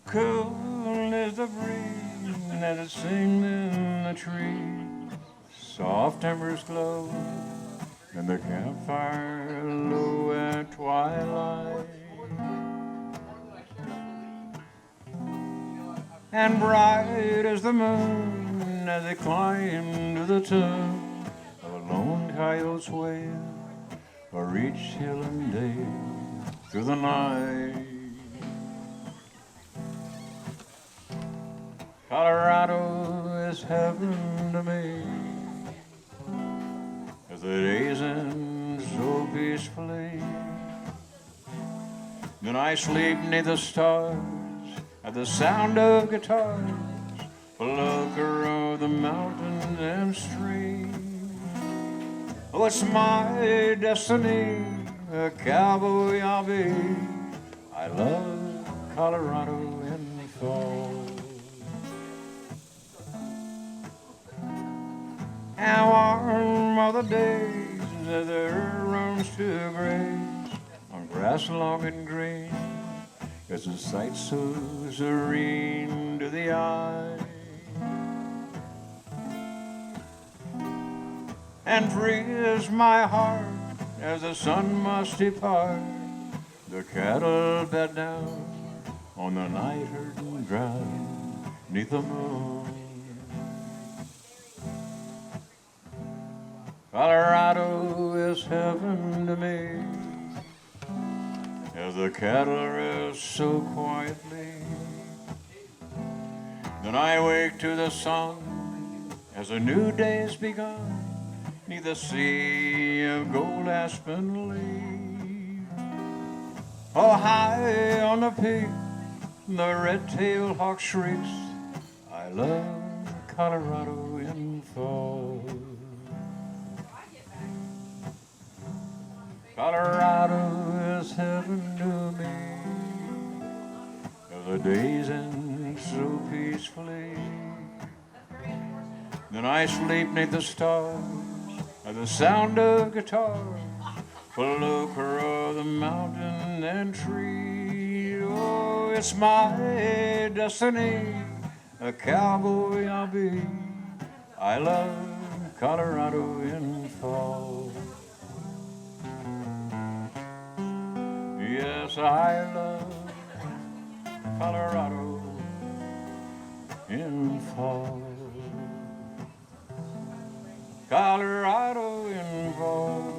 Cool is the breeze that it sings in the tree. Soft embers glow and the campfire low at twilight. And bright as the moon as they climb to the top of a lone coyote's wail, or each hill and dale through the night. Colorado is heaven to me, as the days end so peacefully. Then I sleep neath the stars at the sound of guitars, look around the mountains and streams. Oh, it's my destiny, a cowboy I'll be. I love Colorado in the fall. How warm are the days as the earth runs to graze on grass long and green. It's a sight so serene to the eye, and free is my heart as the sun must depart. The cattle bed down on the night-herding ground 'neath the moon. Colorado is heaven to me, as the cattle rest so quietly. Then I wake to the sun as a new day's begun, 'neath the sea of gold aspen leaves. Oh, high on the peak, the red-tailed hawk shrieks. I love Colorado in fall. Colorado is heaven to me, as the days end so peacefully. Then I sleep 'neath the stars at the sound of guitars, look around the mountain and tree. Oh, it's my destiny, a cowboy I'll be. I love Colorado in fall. Yes, I love Colorado in fall. Colorado in fall.